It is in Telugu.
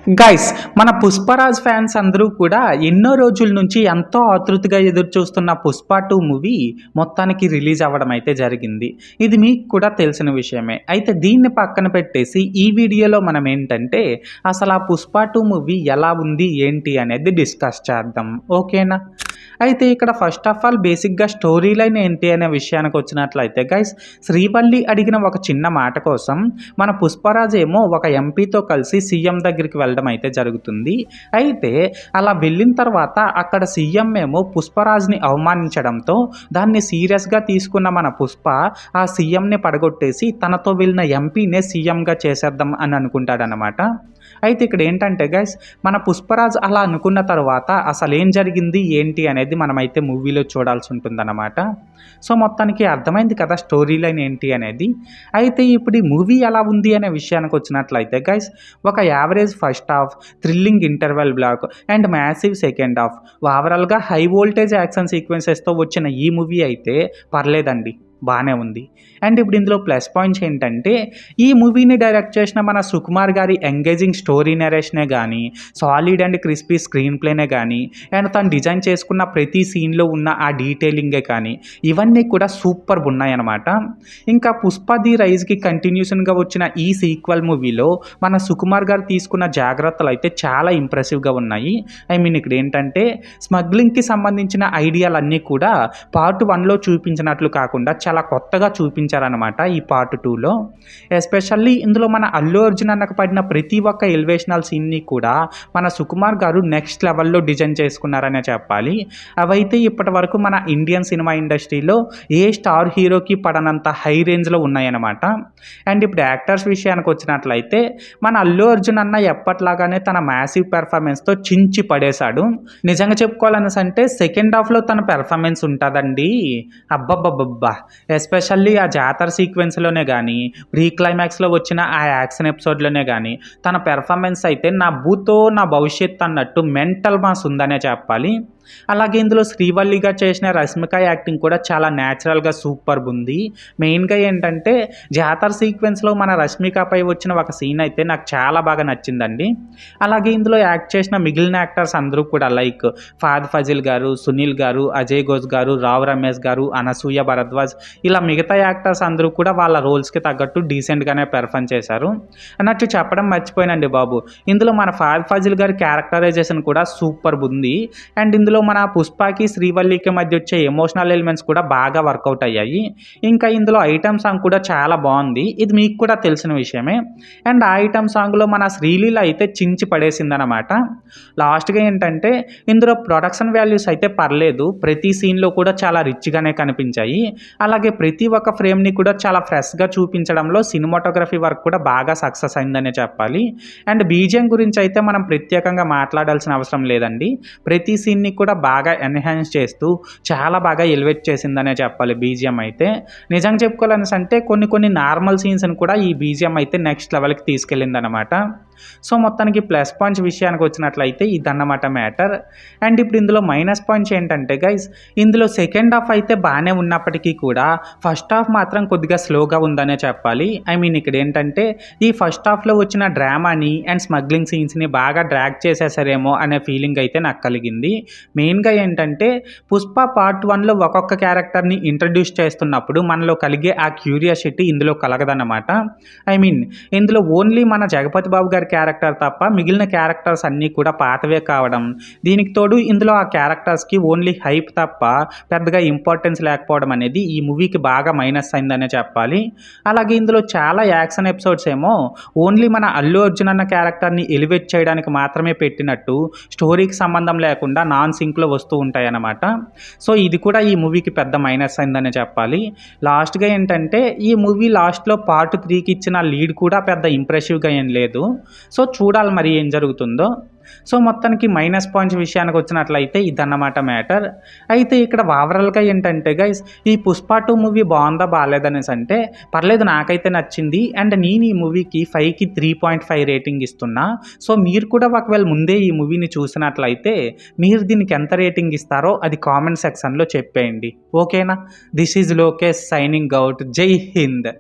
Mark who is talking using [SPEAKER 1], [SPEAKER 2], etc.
[SPEAKER 1] గైస్ మన పుష్పరాజ్ ఫ్యాన్స్ అందరూ కూడా ఎన్నో రోజుల నుంచి ఎంతో ఆతృతగా ఎదురు చూస్తున్న పుష్ప 2 మూవీ మొత్తానికి రిలీజ్ అవ్వడం అయితే జరిగింది. ఇది మీకు కూడా తెలిసిన విషయమే. అయితే దీన్ని పక్కన పెట్టేసి ఈ వీడియోలో మనం ఏంటంటే అసలు ఆ పుష్ప 2 మూవీ ఎలా ఉంది ఏంటి అనేది డిస్కస్ చేద్దాం. ఓకేనా? అయితే ఇక్కడ ఫస్ట్ ఆఫ్ ఆల్ బేసిక్గా స్టోరీ లైన్ ఏంటి అనే విషయానికి వచ్చినట్లయితే గైస్, శ్రీవల్లి అడిగిన ఒక చిన్న మాట కోసం మన పుష్పరాజ్ ఏమో ఒక ఎంపీతో కలిసి సీఎం దగ్గరికి వెళ్ళడం అయితే జరుగుతుంది. అయితే అలా వెళ్ళిన తర్వాత అక్కడ సీఎం ఏమో పుష్పరాజ్ని అవమానించడంతో దాన్ని సీరియస్గా తీసుకున్న మన పుష్ప ఆ సీఎంని పడగొట్టేసి తనతో వెళ్ళిన ఎంపీనే సీఎంగా చేసేద్దాం అని అనుకుంటాడనమాట. అయితే ఇక్కడ ఏంటంటే గైస్, మన పుష్పరాజ్ అలా అనుకున్న తర్వాత అసలు ఏం జరిగింది ఏంటి అనేది మనమైతే మూవీలో చూడాల్సి ఉంటుందన్నమాట. సో మొత్తానికి అర్థమైంది కదా స్టోరీ లైన్ ఏంటి అనేది. అయితే ఇప్పుడు ఈ మూవీ ఎలా ఉంది అనే విషయానికి వచ్చినట్లయితే గైస్, ఒక average first half, thrilling interval block and massive second half, ఓవరాల్గా హై వోల్టేజ్ యాక్షన్ సీక్వెన్సెస్తో వచ్చిన ఈ మూవీ అయితే పర్లేదండి, బాగానే ఉంది. అండ్ ఇప్పుడు ఇందులో ప్లస్ పాయింట్స్ ఏంటంటే ఈ మూవీని డైరెక్ట్ చేసిన మన సుకుమార్ గారి ఎంగేజింగ్ స్టోరీ నరేషనే కానీ, సాలిడ్ అండ్ క్రిస్పీ స్క్రీన్ ప్లేనే కానీ, అండ్ తను డిజైన్ చేసుకున్న ప్రతి సీన్లో ఉన్న ఆ డీటెయిలింగే కానీ ఇవన్నీ కూడా సూపర్ ఉన్నాయన్నమాట. ఇంకా పుష్ప ది రైజ్కి కంటిన్యూషన్గా వచ్చిన ఈ సీక్వెల్ మూవీలో మన సుకుమార్ గారు తీసుకున్న జాగ్రత్తలు అయితే చాలా ఇంప్రెసివ్గా ఉన్నాయి. ఇక్కడ ఏంటంటే స్మగ్లింగ్కి సంబంధించిన ఐడియాలన్నీ కూడా పార్ట్ 1లో చూపించినట్లు కాకుండా చాలా కొత్తగా చూపించారనమాట ఈ పార్ట్ 2లో. ఎస్పెషల్లీ ఇందులో మన అల్లు అర్జున్ అన్నకు పడిన ప్రతి ఒక్క ఎలివేషనల్ సీన్ని కూడా మన సుకుమార్ గారు నెక్స్ట్ లెవెల్లో డిజైన్ చేసుకున్నారనే చెప్పాలి. అవైతే ఇప్పటి వరకు మన ఇండియన్ సినిమా ఇండస్ట్రీలో ఏ స్టార్ హీరోకి పడనంత హై రేంజ్లో ఉన్నాయన్నమాట. అండ్ ఇప్పుడు యాక్టర్స్ విషయానికి వచ్చినట్లయితే మన అల్లు అర్జున్ అన్న ఎప్పట్లాగానే తన మ్యాసివ్ పెర్ఫార్మెన్స్తో చించి పడేశాడు. నిజంగా చెప్పుకోవాలనేసి అంటే సెకండ్ హాఫ్లో తన పెర్ఫార్మెన్స్ ఉంటుందండి, అబ్బబ్బబ్బబ్బా. ఎస్పెషల్లీ ఆ జాతర సీక్వెన్స్లోనే కానీ, ప్రీ క్లైమాక్స్లో వచ్చిన ఆ యాక్షన్ ఎపిసోడ్లోనే కానీ తన పెర్ఫార్మెన్స్ అయితే నా భూతో నా భవిష్యత్ అన్నట్టు మెంటల్ మాస్ ఉందనే చెప్పాలి. అలాగే ఇందులో శ్రీవల్లిగా చేసిన రష్మిక యాక్టింగ్ కూడా చాలా న్యాచురల్గా సూపర్ ఉంది. మెయిన్గా ఏంటంటే జాతర సీక్వెన్స్లో మన రష్మికపై వచ్చిన ఒక సీన్ అయితే నాకు చాలా బాగా నచ్చిందండి. అలాగే ఇందులో యాక్ట్ చేసిన మిగిలిన యాక్టర్స్ అందరూ కూడా లైక్ ఫాద్ ఫజిల్ గారు, సునీల్ గారు, అజయ్ ఘోష్ గారు, రావ్ రమేష్ గారు, అనసూయ భరద్వాజ్, ఇలా మిగతా యాక్టర్స్ అందరూ కూడా వాళ్ళ రోల్స్కి తగ్గట్టు డీసెంట్గానే పెర్ఫామ్ చేశారు. అన్నట్టు చెప్పడం మర్చిపోయినండి బాబు, ఇందులో మన ఫాద్ ఫజిల్ గారి క్యారెక్టరైజేషన్ కూడా సూపర్ ఉంది. అండ్ ఇందులో మన పుష్పకి శ్రీవల్లికి మధ్య వచ్చే ఎమోషనల్ ఎలిమెంట్స్ కూడా బాగా వర్కౌట్ అయ్యాయి. ఇంకా ఇందులో ఐటమ్ సాంగ్ కూడా చాలా బాగుంది, ఇది మీకు కూడా తెలిసిన విషయమే. అండ్ ఆ ఐటమ్ సాంగ్లో మన శ్రీలీల అయితే చించి పడేసిందనమాట. లాస్ట్గా ఏంటంటే ఇందులో ప్రొడక్షన్ వాల్యూస్ అయితే పర్లేదు, ప్రతి సీన్లో కూడా చాలా రిచ్గానే కనిపించాయి. అలాగే ప్రతి ఒక్క ఫ్రేమ్ని కూడా చాలా ఫ్రెష్గా చూపించడంలో సినిమాటోగ్రఫీ వర్క్ కూడా బాగా సక్సెస్ అయిందనే చెప్పాలి. అండ్ బీజిఎం గురించి అయితే మనం ప్రత్యేకంగా మాట్లాడాల్సిన అవసరం లేదండి, ప్రతి సీన్ని కూడా బాగా ఎన్హాన్స్ చేస్తూ చాలా బాగా ఎలివేట్ చేసిందనే చెప్పాలి బీజిఎం అయితే. నిజంగా చెప్పుకోవాలనేసి అంటే కొన్ని నార్మల్ సీన్స్ని కూడా ఈ బీజిఎం అయితే నెక్స్ట్ లెవెల్కి తీసుకెళ్ళిందనమాట. సో మొత్తానికి ప్లస్ పాయింట్స్ విషయానికి వచ్చినట్లయితే ఇదన్నమాట మ్యాటర్. అండ్ ఇప్పుడు ఇందులో మైనస్ పాయింట్స్ ఏంటంటే గైస్, ఇందులో సెకండ్ హాఫ్ అయితే బాగానే ఉన్నప్పటికీ కూడా ఫస్ట్ హాఫ్ మాత్రం కొద్దిగా స్లోగా ఉందనే చెప్పాలి. ఇక్కడ ఏంటంటే ఈ ఫస్ట్ హాఫ్లో వచ్చిన డ్రామాని అండ్ స్మగ్లింగ్ సీన్స్ని బాగా డ్రాగ్ చేసేసారేమో అనే ఫీలింగ్ అయితే నాకు కలిగింది. మెయిన్గా ఏంటంటే పుష్ప పార్ట్ 1లో ఒక్కొక్క క్యారెక్టర్ని ఇంట్రడ్యూస్ చేస్తున్నప్పుడు మనలో కలిగే ఆ క్యూరియాసిటీ ఇందులో కలగదన్నమాట. ఇందులో ఓన్లీ మన జగపతి బాబు గారి క్యారెక్టర్ తప్ప మిగిలిన క్యారెక్టర్స్ అన్నీ కూడా పాతవే కావడం, దీనికి తోడు ఇందులో ఆ క్యారెక్టర్స్కి ఓన్లీ హైప్ తప్ప పెద్దగా ఇంపార్టెన్స్ లేకపోవడం అనేది ఈ మూవీకి బాగా మైనస్ అయిందనే చెప్పాలి. అలాగే ఇందులో చాలా యాక్షన్ ఎపిసోడ్స్ ఏమో ఓన్లీ మన అల్లు అర్జున్ అన్న క్యారెక్టర్ని ఎలివేట్ చేయడానికి మాత్రమే పెట్టినట్టు స్టోరీకి సంబంధం లేకుండా నాన్ సింక్లో వస్తూ ఉంటాయన్నమాట. సో ఇది కూడా ఈ మూవీకి పెద్ద మైనస్ అయిందనే చెప్పాలి. లాస్ట్గా ఏంటంటే ఈ మూవీ లాస్ట్లో పార్ట్ 3కి ఇచ్చిన లీడ్ కూడా పెద్ద ఇంప్రెసివ్గా ఏం లేదు. సో చూడాలి మరి ఏం జరుగుతుందో. సో మొత్తానికి మైనస్ పాయింట్స్ విషయానికి వచ్చినట్లయితే ఇదన్నమాట మ్యాటర్. అయితే ఇక్కడ ఓవరాల్గా ఏంటంటే గైస్, ఈ పుష్ప 2 మూవీ బాగుందా బాగాలేదనేసి అంటే పర్లేదు, నాకైతే నచ్చింది. అండ్ నేను ఈ మూవీకి 5కి 3.5 రేటింగ్ ఇస్తున్నా. సో మీరు కూడా ఒకవేళ ముందే ఈ మూవీని చూసినట్లయితే మీరు దీనికి ఎంత రేటింగ్ ఇస్తారో అది కామెంట్ సెక్షన్లో చెప్పేయండి. ఓకేనా? This is Lokesh signing out. జై హింద్.